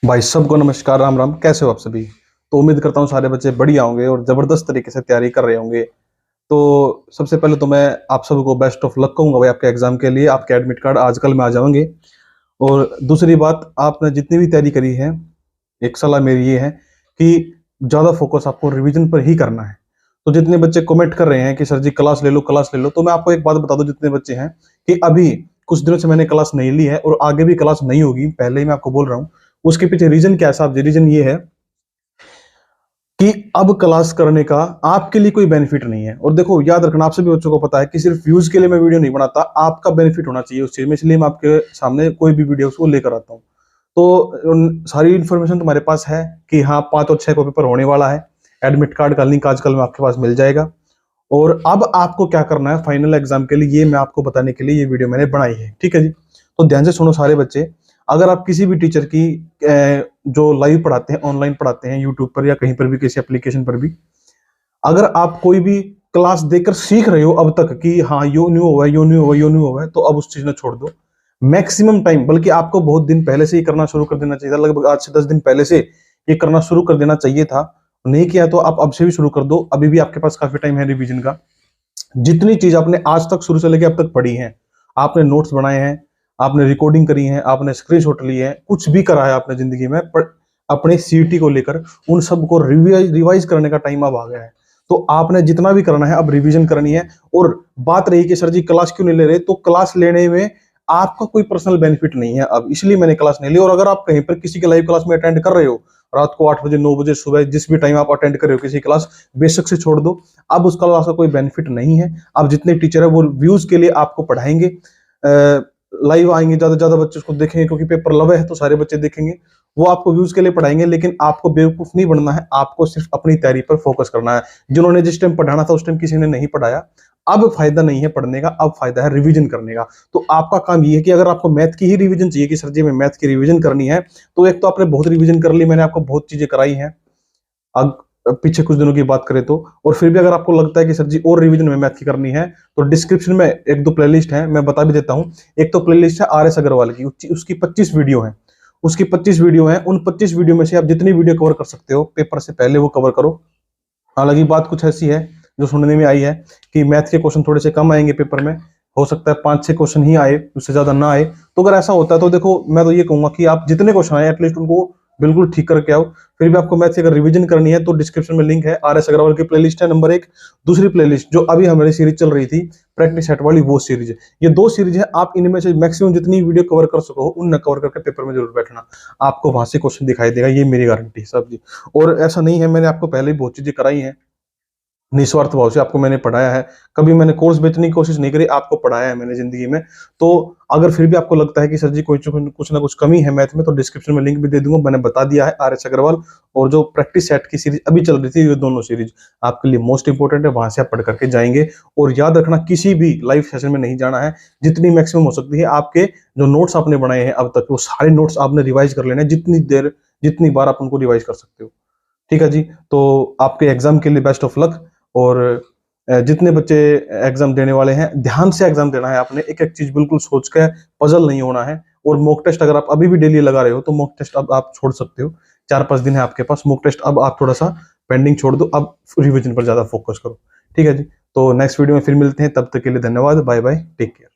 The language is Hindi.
भाई सबको नमस्कार, राम राम। कैसे हो आप सभी? तो उम्मीद करता हूँ सारे बच्चे बढ़िया होंगे और जबरदस्त तरीके से तैयारी कर रहे होंगे। तो सबसे पहले तो मैं आप सबको बेस्ट ऑफ लक कहूंगा भाई आपके एग्जाम के लिए। आपके एडमिट कार्ड आजकल में आ जाएंगे। और दूसरी बात, आपने जितनी भी तैयारी करी है, एक सलाह मेरी ये है कि ज्यादा फोकस आपको रिवीजन पर ही करना है। तो जितने बच्चे कमेंट कर रहे हैं कि सर जी क्लास ले लो क्लास ले लो, तो मैं आपको एक बात बता दूं, जितने बच्चे हैं कि अभी कुछ दिनों से मैंने क्लास नहीं ली है और आगे भी क्लास नहीं होगी, पहले ही मैं आपको बोल रहा हूँ। उसके पीछे रीजन क्या है साहब जी? रीजन ये है कि अब क्लास करने का आपके लिए कोई बेनिफिट नहीं है। और देखो, याद रखना, आप सभी बच्चों को पता है कि सिर्फ व्यूज के लिए मैं वीडियो नहीं बनाता, आपका बेनिफिट होना चाहिए उस चीज में, इसलिए मैं आपके सामने कोई भी वीडियो को लेकर आता हूँ। तो सारी इन्फॉर्मेशन तुम्हारे पास है कि हाँ 5 और 6 को पेपर होने वाला है। एडमिट कार्ड का लिंक आजकल में आपके पास मिल जाएगा। और अब आपको क्या करना है फाइनल एग्जाम के लिए, ये मैं आपको बताने के लिए ये वीडियो मैंने बनाई है। ठीक है जी? तो ध्यान से सुनो सारे बच्चे। अगर आप किसी भी टीचर की जो लाइव पढ़ाते हैं, ऑनलाइन पढ़ाते हैं, यूट्यूब पर या कहीं पर भी किसी एप्लीकेशन पर भी, अगर आप कोई भी क्लास देकर सीख रहे हो अब तक कि हाँ यो न्यू हुआ है, यो न्यू हुआ है, यो न्यू हुआ है, तो अब उस चीज ने छोड़ दो। मैक्सिमम टाइम, बल्कि आपको बहुत दिन पहले से ही करना शुरू कर देना चाहिए था। लगभग आज से 10 दिन पहले से ये करना शुरू कर देना चाहिए था। नहीं किया तो आप अब से भी शुरू कर दो, अभी भी आपके पास काफी टाइम है रिवीजन का। जितनी चीज आपने आज तक शुरू से लेकर अब तक पढ़ी है, आपने नोट्स बनाए हैं, आपने रिकॉर्डिंग करी है, आपने स्क्रीनशॉट लिए हैं, कुछ भी करा है आपने जिंदगी में अपने सीईटी को लेकर, उन सबको रिवाइज करने का टाइम अब आ गया है। तो आपने जितना भी करना है अब रिवीजन करनी है। और बात रही कि सर जी क्लास क्यों नहीं ले रहे, तो क्लास लेने में आपका कोई पर्सनल बेनिफिट नहीं है अब, इसलिए मैंने क्लास नहीं ली। और अगर आप कहीं पर किसी के लाइव क्लास में अटेंड कर रहे हो, रात को 8 बजे 9 बजे सुबह जिस भी टाइम आप अटेंड कर रहे हो किसी क्लास, बेशक से छोड़ दो। अब उसका क्लास का कोई बेनिफिट नहीं है। अब जितने टीचर है वो व्यूज के लिए आपको पढ़ाएंगे, लाइव आएंगे, ज्यादा से ज्यादा बच्चे उसको देखेंगे, क्योंकि पेपर लव है तो सारे बच्चे देखेंगे। वो आपको व्यूज के लिए पढ़ाएंगे, लेकिन आपको बेवकूफ नहीं बनना है, आपको सिर्फ अपनी तैयारी पर फोकस करना है। जिन्होंने जिस टाइम पढ़ाना था उस टाइम किसी ने नहीं पढ़ाया, अब फायदा नहीं है पढ़ने का, अब फायदा है रिवीजन करने का। तो आपका काम ये है कि अगर आपको मैथ की ही रिवीजन चाहिए कि सर जी मैं मैथ की रिवीजन करनी है, तो एक तो आपने बहुत रिवीजन कर ली, मैंने आपको बहुत चीजें कराई हैं अब पीछे कुछ दिनों की बात करें तो। और फिर भी अगर आपको लगता है कि सर जी और रिवीजन में मैथ की करनी है, तो डिस्क्रिप्शन में एक दो प्लेलिस्ट है, मैं बता भी देता हूं। एक तो प्लेलिस्ट है आर एस अग्रवाल की, उसकी 25 वीडियो है। उसकी 25 वीडियो है, उन 25 वीडियो में से आप जितनी वीडियो कवर कर सकते हो पेपर से पहले वो कवर करो। हालांकि बात कुछ ऐसी है जो सुनने में आई है कि मैथ के क्वेश्चन थोड़े से कम आएंगे पेपर में, हो सकता है 5-6 क्वेश्चन ही आए, उससे ज्यादा ना आए। तो अगर ऐसा होता है तो देखो, मैं तो ये कहूंगा कि आप जितने क्वेश्चन आए एटलीस्ट उनको बिल्कुल ठीक करके आओ। फिर भी आपको मैथ की अगर रिवीजन करनी है तो डिस्क्रिप्शन में लिंक है, आर एस अग्रवाल की प्लेलिस्ट है नंबर 1। दूसरी प्लेलिस्ट जो अभी हमारी सीरीज चल रही थी प्रैक्टिस सेट वाली, वो सीरीज है। ये 2 सीरीज है, आप इनमें से मैक्सिमम जितनी वीडियो कवर कर सको उन कवर करके पेपर में जरूर बैठना, आपको वहां से क्वेश्चन दिखाई देगा, ये मेरी गारंटी है सब जी। और ऐसा नहीं है, मैंने आपको पहले ही बहुत चीजें कराई हैं, निस्वार्थ भाव से आपको मैंने पढ़ाया है। कभी मैंने कोर्स बेचने की कोशिश नहीं करी, आपको पढ़ाया है मैंने जिंदगी में। तो अगर फिर भी आपको लगता है कि सर जी कुछ ना कुछ कमी है मैथ में, तो डिस्क्रिप्शन में लिंक भी दे दूंगा, मैंने बता दिया है आर एस अग्रवाल। और जो प्रैक्टिस सेट की सीरीज अभी चल रही थी, ये दोनों सीरीज आपके लिए मोस्ट इंपोर्टेंट है, वहां से आप पढ़ करके जाएंगे। और याद रखना, किसी भी लाइव सेशन में नहीं जाना है। जितनी मैक्सिमम हो सकती है आपके जो नोट्स आपने बनाए हैं अब तक, वो सारे नोट्स आपने रिवाइज कर लेने, जितनी बार आप उनको रिवाइज कर सकते हो। ठीक है जी? तो आपके एग्जाम के लिए बेस्ट ऑफ लक। और जितने बच्चे एग्जाम देने वाले हैं, ध्यान से एग्जाम देना है आपने, एक एक चीज बिल्कुल सोच के, पजल नहीं होना है। और मॉक टेस्ट अगर आप अभी भी डेली लगा रहे हो तो मॉक टेस्ट अब आप छोड़ सकते हो। 4-5 दिन है आपके पास, मॉक टेस्ट अब आप थोड़ा सा पेंडिंग छोड़ दो, अब रिवीजन पर ज्यादा फोकस करो। ठीक है जी? तो नेक्स्ट वीडियो में फिर मिलते हैं, तब तक के लिए धन्यवाद, बाय बाय, टेक केयर।